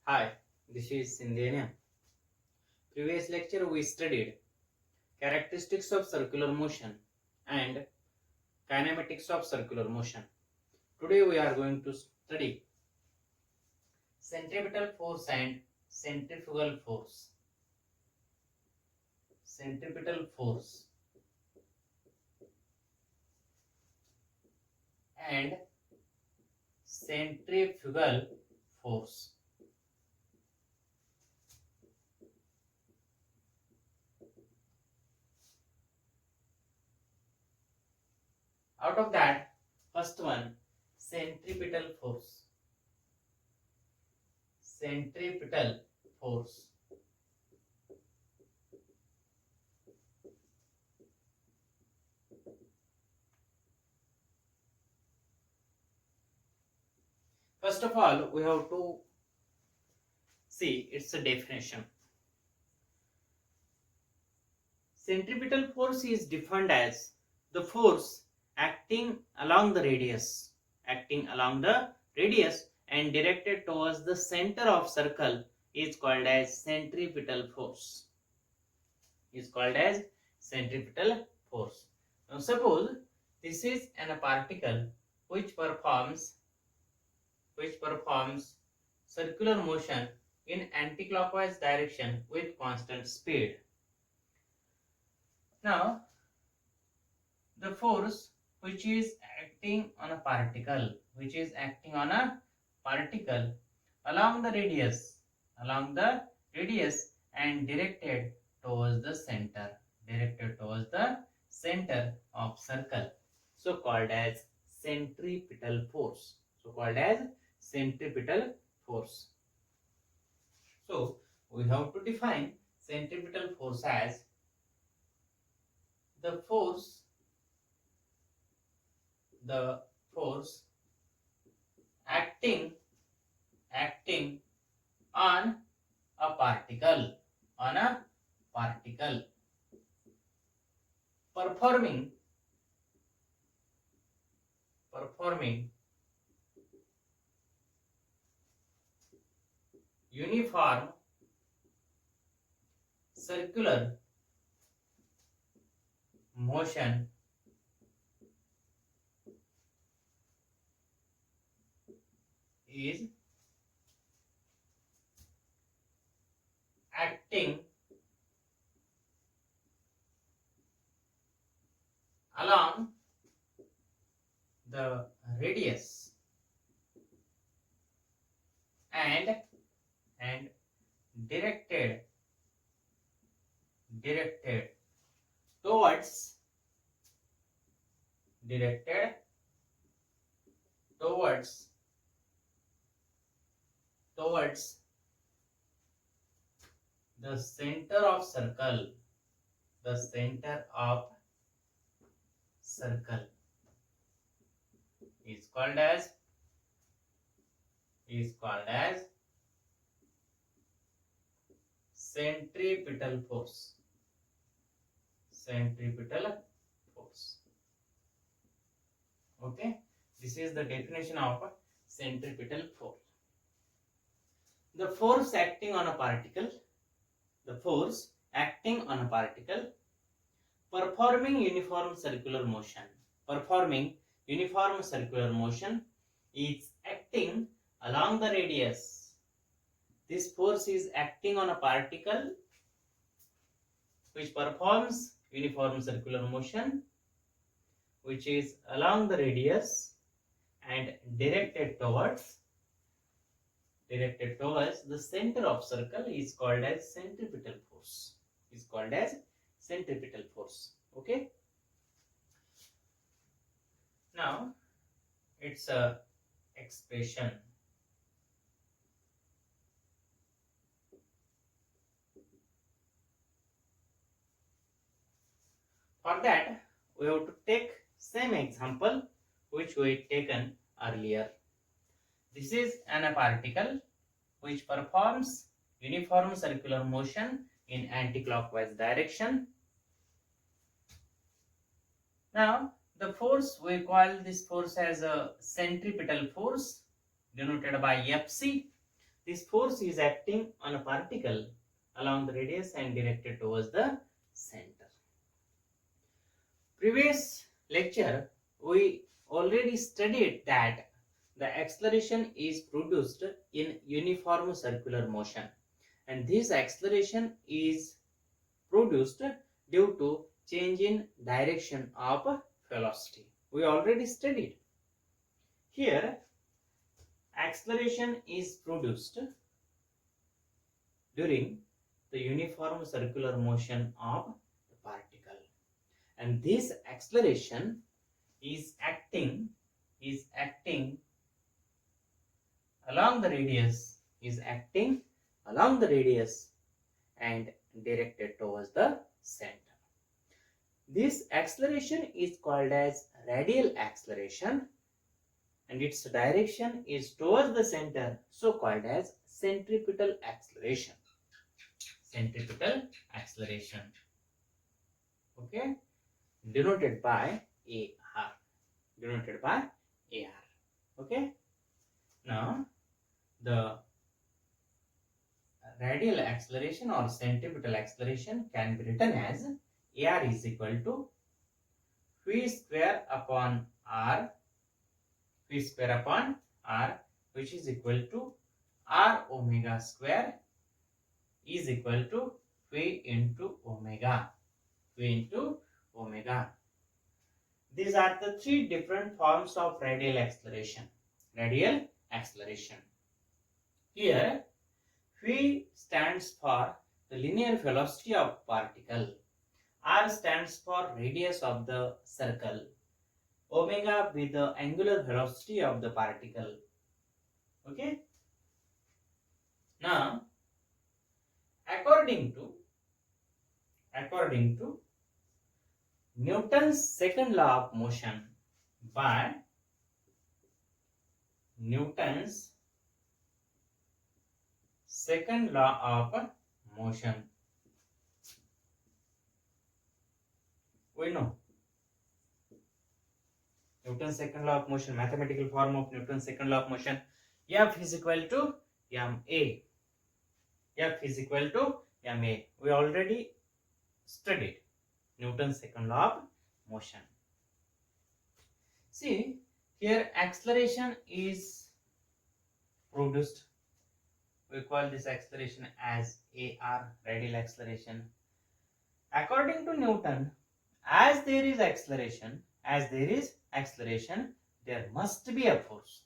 Hi, this is Shinde. Previous lecture we studied characteristics of circular motion and kinematics of circular motion. Today we are going to study centripetal force and centrifugal force. Centripetal force and centrifugal force. Out of that, first one, centripetal force. Centripetal force. First of all, we have to see its a definition. Centripetal force is defined as the force acting along the radius, and directed towards the center of circle is called as centripetal force. Now suppose this is a particle which performs circular motion in anticlockwise direction with constant speed. Now the force which is acting on a particle along the radius and directed towards the center of circle, so called as centripetal force. So we have to define centripetal force as the force acting on a particle performing uniform circular motion is acting along the radius and directed towards the center of circle is called as centripetal force. Okay, this is the definition of centripetal force. The force acting on a particle performing uniform circular motion is acting along the radius. This force is acting on a particle which performs uniform circular motion, which is along the radius and directed towards the center of circle is called as centripetal force. Okay, now it's a expression. For that, we have to take same example which we taken earlier. This is a particle which performs uniform circular motion in anticlockwise direction. Now the force, we call this force as a centripetal force, denoted by Fc. This force is acting on a particle along the radius and directed towards the center. Previous lecture, we already studied that the acceleration is produced in uniform circular motion, and this acceleration is produced due to change in direction of velocity. We already studied. Here, acceleration is produced during the uniform circular motion of the particle, and this acceleration is acting along the radius and directed towards the center. This acceleration is called as radial acceleration, and its direction is towards the center, so called as centripetal acceleration. Centripetal acceleration, okay, denoted by AR. Okay. Now, the radial acceleration or centripetal acceleration can be written as AR is equal to V square upon R, which is equal to R omega square is equal to V into omega. These are the three different forms of radial acceleration. Here, V stands for the linear velocity of particle. R stands for radius of the circle. Omega with the angular velocity of the particle. Okay. Now, according to Newton's second law of motion, by Newton's second law of motion, we know Newton's second law of motion, mathematical form of Newton's second law of motion, F is equal to ma. We already studied Newton's second law of motion. See, here acceleration is produced. We call this acceleration as AR, radial acceleration. According to Newton, as there is acceleration, there must be a force.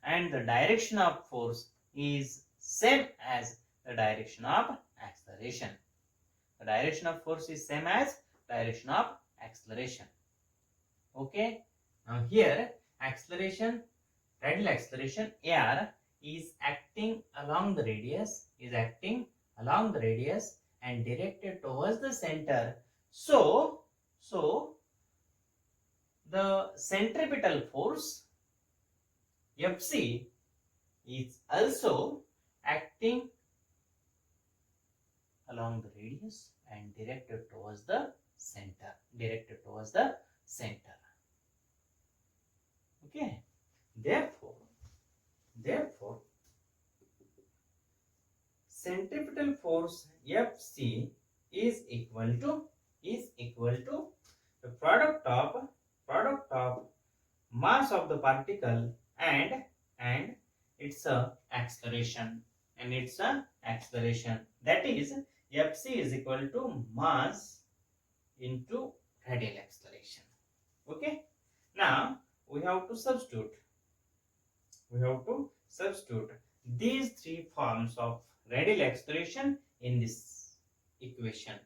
And the direction of force is same as the direction of acceleration. The direction of force is same as direction of acceleration. Okay. Now here, radial acceleration AR is acting along the radius, and directed towards the center. So the centripetal force Fc is also acting along the radius and directed towards the center. Okay. Therefore, centripetal force Fc is equal to the product of mass of the particle and its acceleration. That is, Fc is equal to mass into radial acceleration. Okay. Now we have to substitute these three forms of radial acceleration in this equation.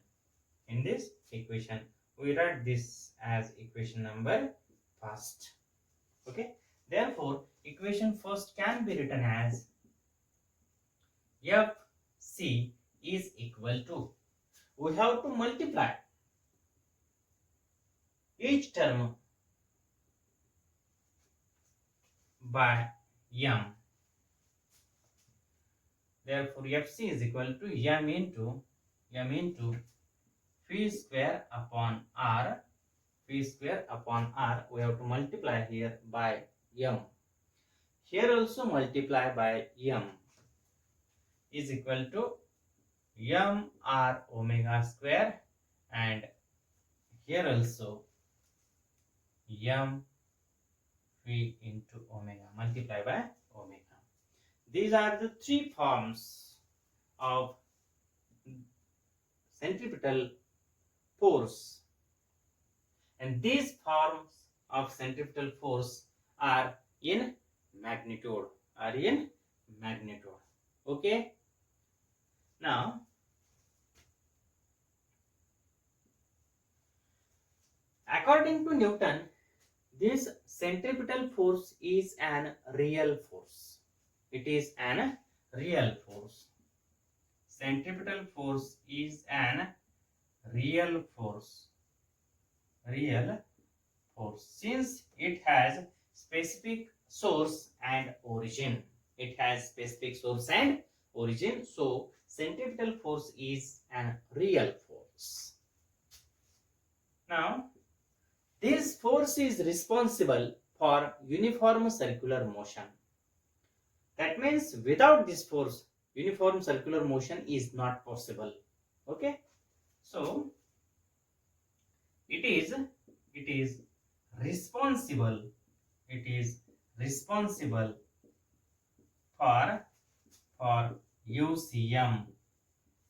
We write this as equation number first. Okay. Therefore, equation first can be written as Fc is equal to, we have to multiply each term by m. Therefore, Fc is equal to m into V square upon R. We have to multiply here by m. Here also multiply by m is equal to m r omega square, and here also m v into omega, multiply by omega. These are the three forms of centripetal force, and these forms of centripetal force are in magnitude, okay. Now according to Newton, this centripetal force is an real force. It is an real force. Centripetal force is an real force. Real force, since it has specific source and origin. It has specific source and origin. So centripetal force is an real force. Now this force is responsible for uniform circular motion. That means without this force, uniform circular motion is not possible. Okay. So it is responsible. It is responsible for UCM.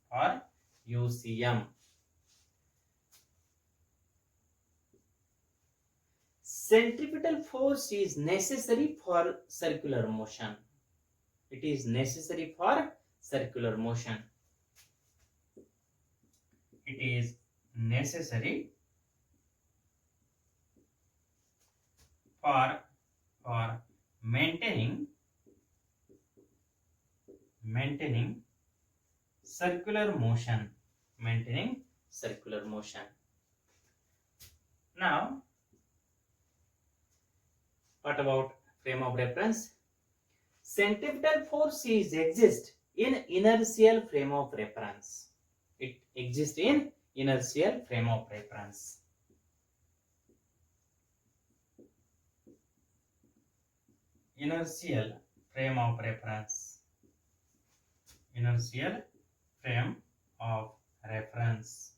For UCM. Centripetal force is necessary for circular motion. It is necessary for circular motion. It is necessary for maintaining circular motion. Maintaining circular motion. Now, what about frame of reference? Centripetal force exists in inertial frame of reference. It exists in inertial frame of reference. Inertial frame of reference. Inertial frame of reference.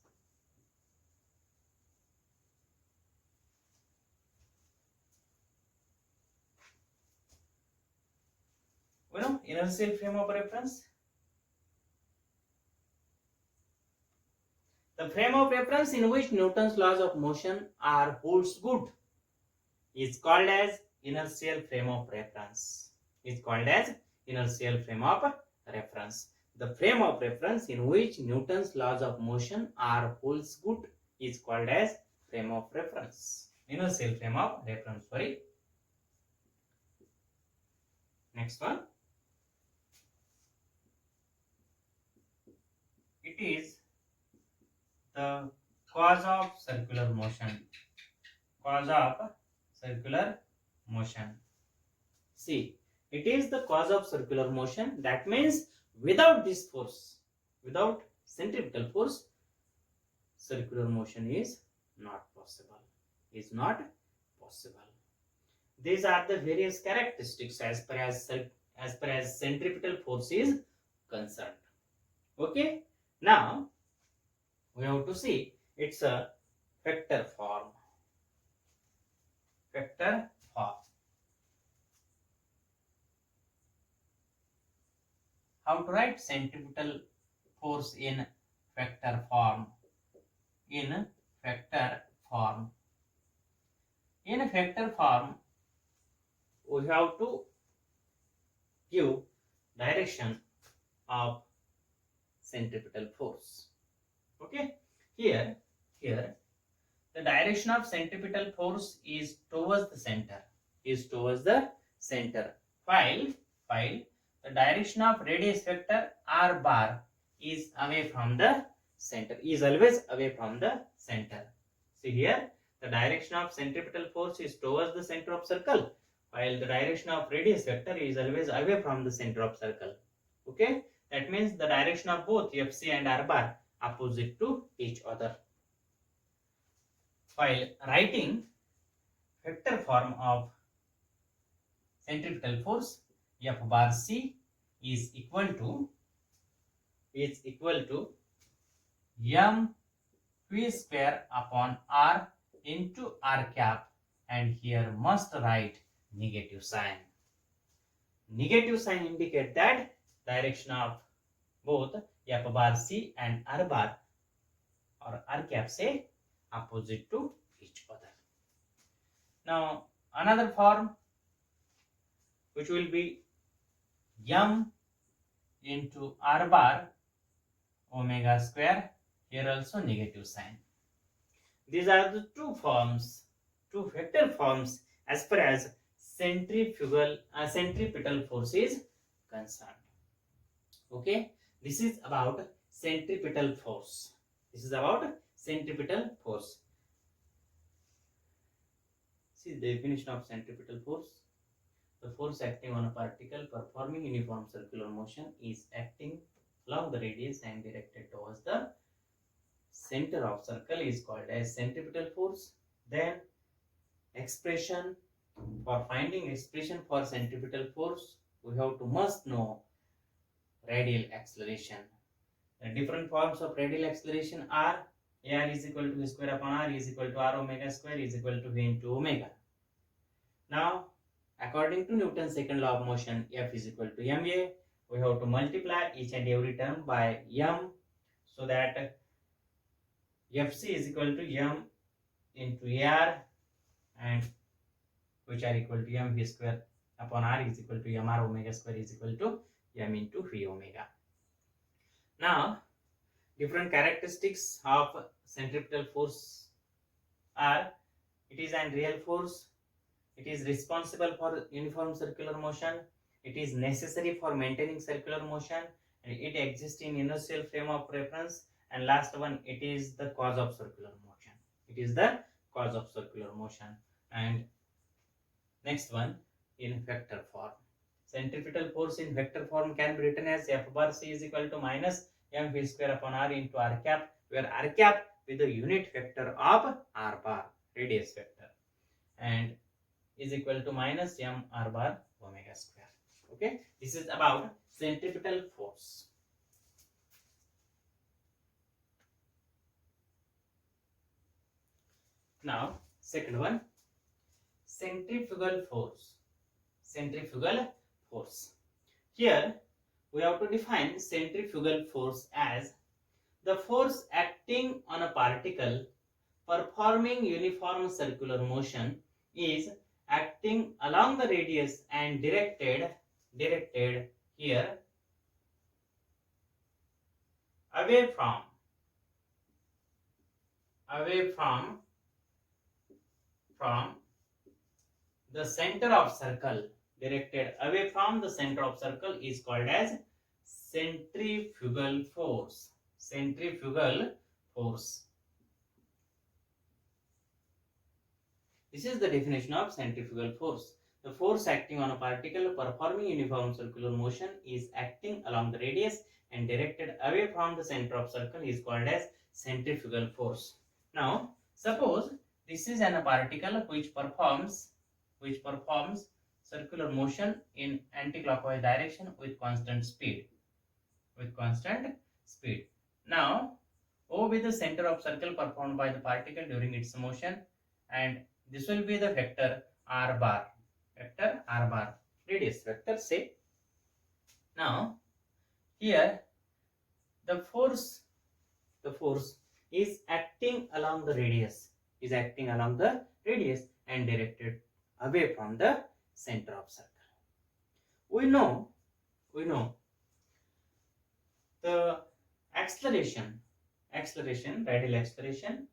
You know, inertial frame of reference. The frame of reference in which Newton's laws of motion are holds good is called as inertial frame of reference. Is called as inertial frame of reference. The frame of reference in which Newton's laws of motion are holds good is called as frame of reference. Inertial frame of reference. Sorry. Next one. It is the cause of circular motion. Cause of circular motion. See, it is the cause of circular motion. That means without this force, without centripetal force, circular motion is not possible. Is not possible. These are the various characteristics as per as centripetal force is concerned. Okay. Now we have to see it's a vector form. Vector form. How to write centripetal force in vector form? In vector form. In vector form, we have to give direction of centripetal force. Okay, here the direction of centripetal force is towards the center. While the direction of radius vector r bar is away from the center. Is always away from the center. See here, the direction of centripetal force is towards the center of circle, while the direction of radius vector is always away from the center of circle. Okay, that means the direction of both FC and R bar opposite to each other. While writing vector form of centripetal force F bar C is equal to m v square upon r into r cap, and here must write negative sign. Negative sign indicate that direction of both F bar C and R bar or R cap say opposite to each other. Now another form which will be m into R bar omega square, here also negative sign. These are the two vector forms as far as centripetal force is concerned. Okay, this is about centripetal force. See the definition of centripetal force. The force acting on a particle performing uniform circular motion is acting along the radius and directed towards the center of circle is called as centripetal force. Then for finding expression for centripetal force, we have to must know radial acceleration. The different forms of radial acceleration are r is equal to v square upon r is equal to r omega square is equal to v into omega. Now according to Newton's second law of motion, F is equal to ma. We have to multiply each and every term by m, so that Fc is equal to m into ar, and which are equal to m v square upon r is equal to mr omega square is equal to m into v omega. Now different characteristics of centripetal force are: it is an real force, it is responsible for uniform circular motion, it is necessary for maintaining circular motion, and it exists in inertial frame of reference, and last one, it is the cause of circular motion. And next one, in vector form. Centripetal force in vector form can be written as F bar C is equal to minus m v square upon r into r cap, where r cap with the unit vector of r bar, radius vector, and is equal to minus m r bar omega square. Okay, this is about centripetal force. Now second one, centrifugal force. Here we have to define centrifugal force as the force acting on a particle performing uniform circular motion is acting along the radius and directed here away from the center of circle. Directed away from the center of circle is called as centrifugal force. This is the definition of centrifugal force. The force acting on a particle performing uniform circular motion is acting along the radius and directed away from the center of circle is called as centrifugal force. Now suppose this is a particle which performs circular motion in anti-clockwise direction with constant speed. Now O be the center of circle performed by the particle during its motion, and this will be the vector r bar, radius vector say. Now here the force is acting along the radius and directed away from the center of circle. We know the acceleration, radial acceleration,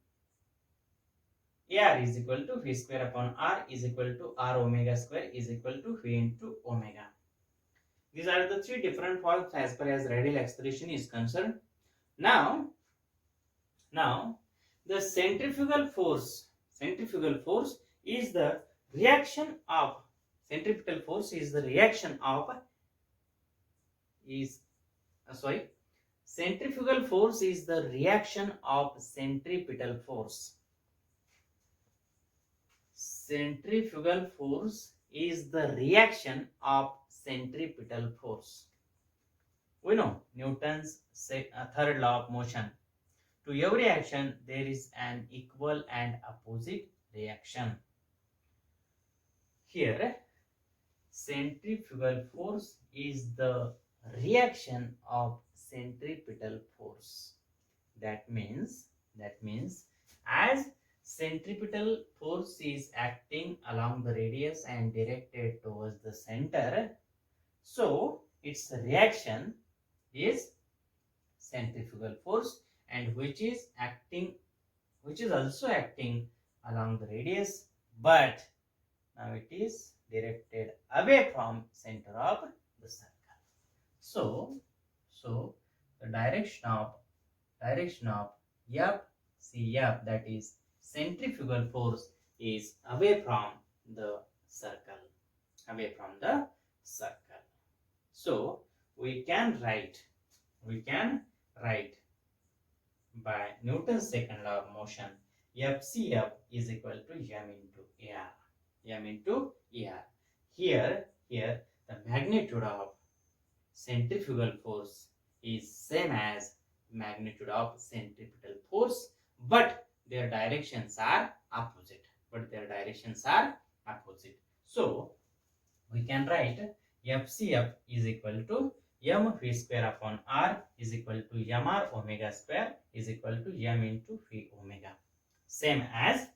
ar is equal to v square upon r is equal to r omega square is equal to v into omega. These are the three different forms as far as radial acceleration is concerned. Now the centrifugal force is the reaction of centripetal force is the reaction of centrifugal force is the reaction of centripetal force. Centrifugal force is the reaction of centripetal force. We know Newton's third law of motion. To every action, there is an equal and opposite reaction. Here, centrifugal force is the reaction of centripetal force. That means as centripetal force is acting along the radius and directed towards the center, so its reaction is centrifugal force, and which is also acting along the radius, but now it is directed away from center of the circle. So the direction of FCF, that is centrifugal force, is away from the circle. Away from the circle. So we can write by Newton's second law of motion, FCF is equal to m into AR. M into AR. Here the magnitude of centrifugal force is same as magnitude of centripetal force, but their directions are opposite. So we can write FCF is equal to m v square upon r is equal to mr omega square is equal to m into v omega. Same as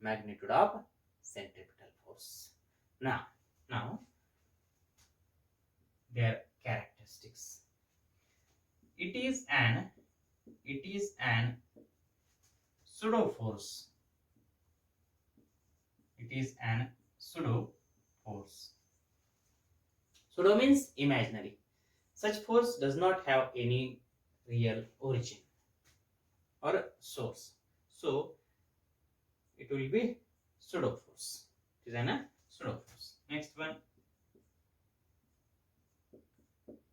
magnitude of centripetal force. Now their characteristics. It is an pseudo force. It is an pseudo force. Pseudo means imaginary. Such force does not have any real origin or source. So it will be pseudo force. It is a pseudo force. Next one.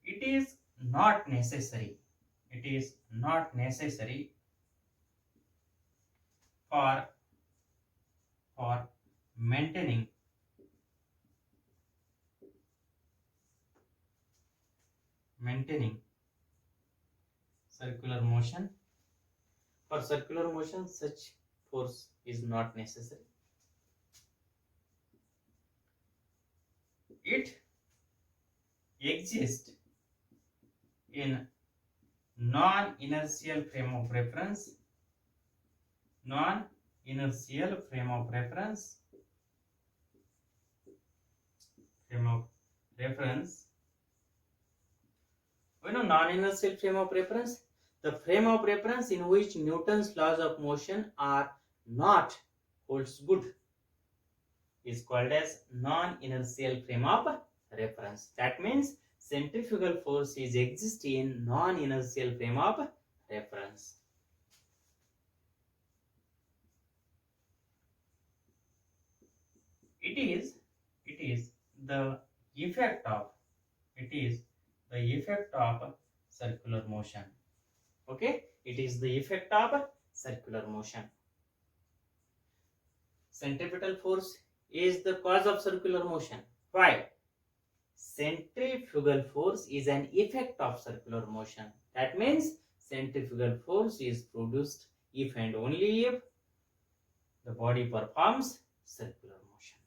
It is not necessary. It is not necessary for maintaining circular motion. For circular motion, such force is not necessary. It exists in non-inertial frame of reference. Non-inertial frame of reference. We know non-inertial frame of reference. The frame of reference in which Newton's laws of motion are not holds good is called as non-inertial frame of reference. That means centrifugal force is exist in non-inertial frame of reference. It is the effect of circular motion. Okay, it is the effect of circular motion. Centripetal force is the cause of circular motion. Why? Centrifugal force is an effect of circular motion. That means centrifugal force is produced if and only if the body performs circular motion.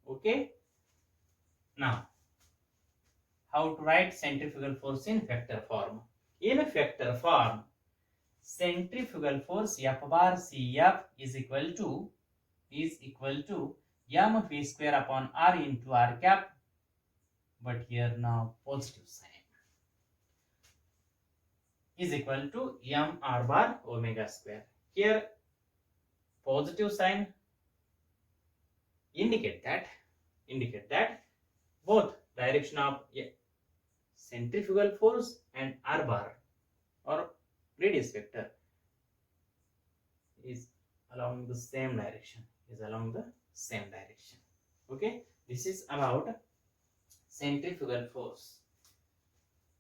Okay. Now, how to write centrifugal force in vector form? In a vector form, centrifugal force F bar CF is equal to m v square upon r into r cap, but here now positive sign, is equal to m r bar omega square. Here positive sign indicate that both direction of centrifugal force and r bar or radius vector is along the same direction. Okay, this is about centrifugal force.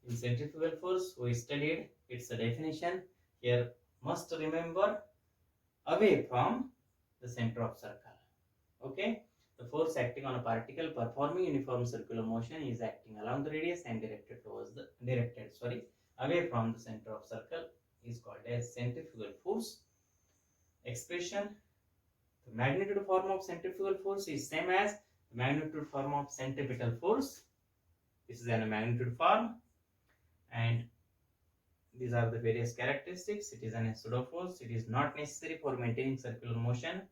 In centrifugal force, we studied its definition. Here must remember away from the center of circle. Okay, The force acting on a particle performing uniform circular motion is acting along the radius and directed away from the center of circle is called as centrifugal force. Expression: the magnitude form of centrifugal force is same as the magnitude form of centripetal force. This is a magnitude form, and these are the various characteristics. It is an pseudo force. It is not necessary for maintaining circular motion.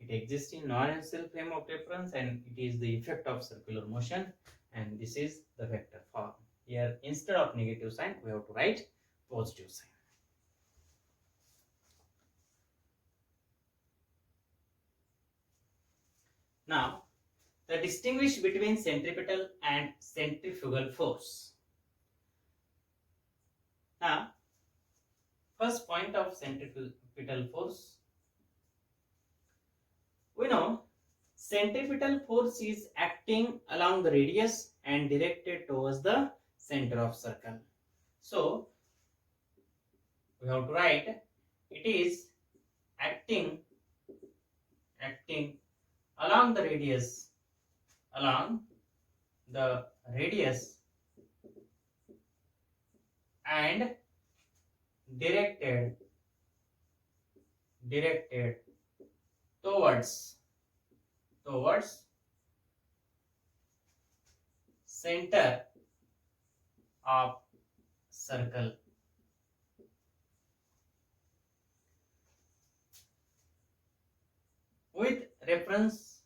It exists in non-axial frame of reference, and it is the effect of circular motion. And this is the vector form. Here, instead of negative sign, we have to write positive sign. Now, the distinguish between centripetal and centrifugal force. Now, first point of centripetal force. We know centripetal force is acting along the radius and directed towards the center of circle. So, we have to write it is acting along the radius and directed towards center of circle. With reference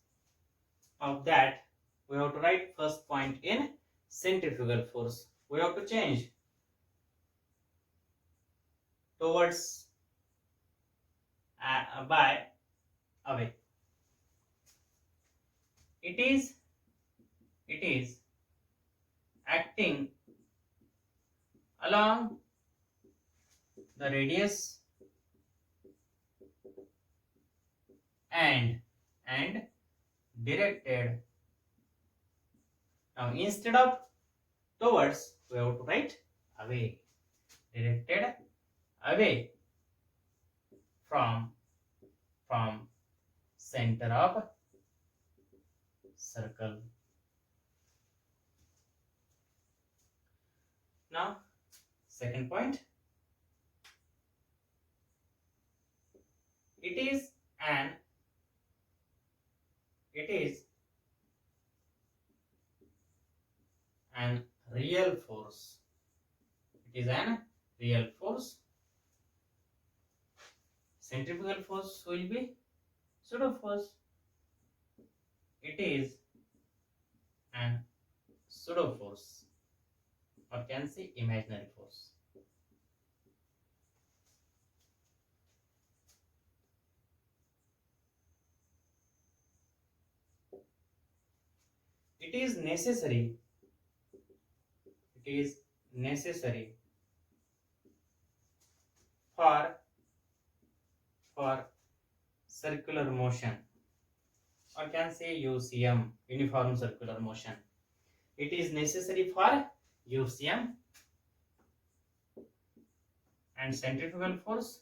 of that, we have to write first point in centrifugal force. We have to change towards by away. It is acting along the radius and directed. Now instead of towards, we have to write away. Directed away from center of circle. Now second point, it is an real force. It is an real force. Centrifugal force will be pseudo force. It is an pseudo force, or can say imaginary force. It is necessary for circular motion, or can say UCM, uniform circular motion. It is necessary for UCM. And centrifugal force,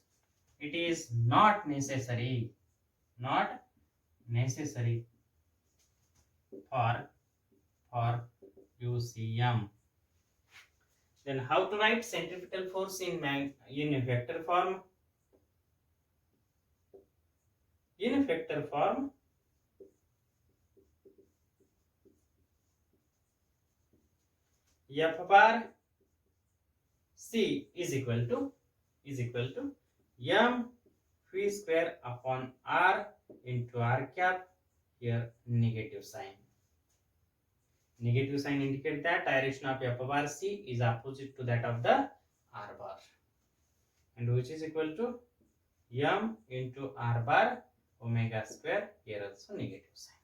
it is not necessary for UCM. Then how to write centripetal force in vector form? In vector form, F bar C is equal to m v square upon r into r cap. Here negative sign. Negative sign indicate that direction of F bar C is opposite to that of the r bar, and which is equal to m into r bar omega square. Here also negative sign.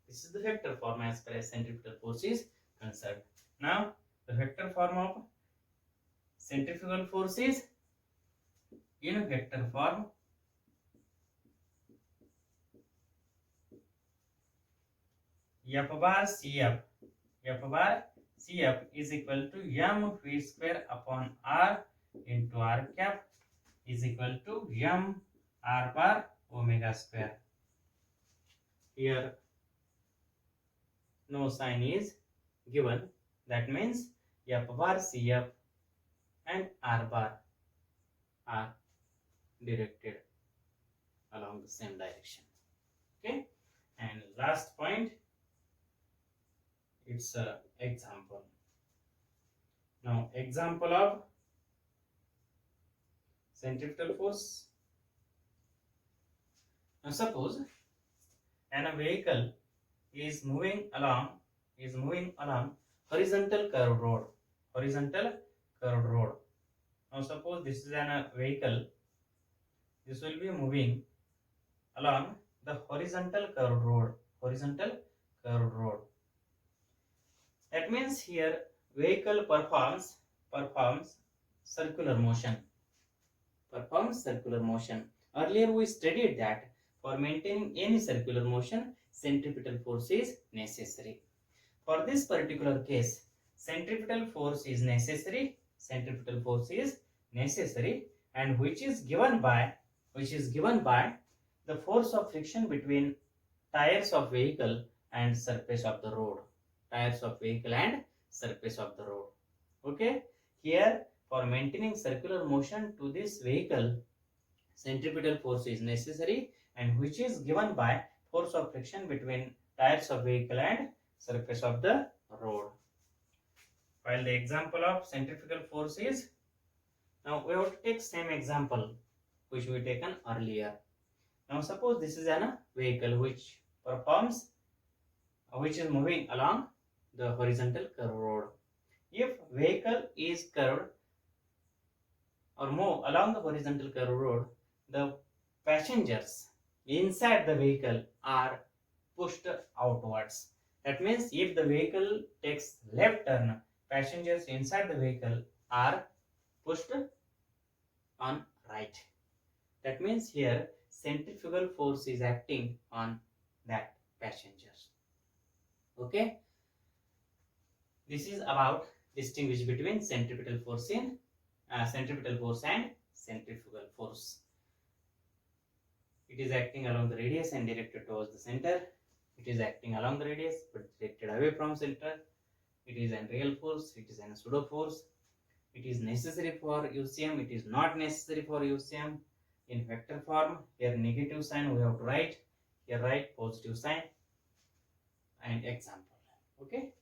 This is the vector form as far as centripetal force is concerned. Now the vector form of centrifugal force is in vector form F bar CF is equal to m v square upon r into r cap is equal to m r bar omega square. here no sign is given. That means F bar, CF and R bar are directed along the same direction. Okay, and last point, it's a example. Now example of centripetal force. Now suppose a vehicle is moving along horizontal curved road. Horizontal curved road. Now suppose this is a vehicle. This will be moving along the horizontal curved road. Horizontal curved road. That means here vehicle performs circular motion. Performs circular motion. Earlier we studied that for maintaining any circular motion, centripetal force is necessary. For this particular case, centripetal force is necessary. Centripetal force is necessary, and which is given by the force of friction between tires of vehicle and surface of the road. Tires of vehicle and surface of the road. Okay. Here, for maintaining circular motion to this vehicle, centripetal force is necessary, and which is given by force of friction between tires of vehicle and surface of the road. While the example of centrifugal force is, now we have to take same example which we taken earlier. Now suppose this is a vehicle which is moving along the horizontal curved road. If vehicle is curved or move along the horizontal curved road, the passengers inside the vehicle are pushed outwards. That means if the vehicle takes left turn, passengers inside the vehicle are pushed on right. That means here centrifugal force is acting on that passengers. Okay. This is about distinguish between centripetal force and centrifugal force. It is acting along the radius and directed towards the center. It is acting along the radius but directed away from center. It is a real force. It is a pseudo force. It is necessary for UCM. It is not necessary for UCM. In vector form, here negative sign we have to write. Here write positive sign and example. Okay.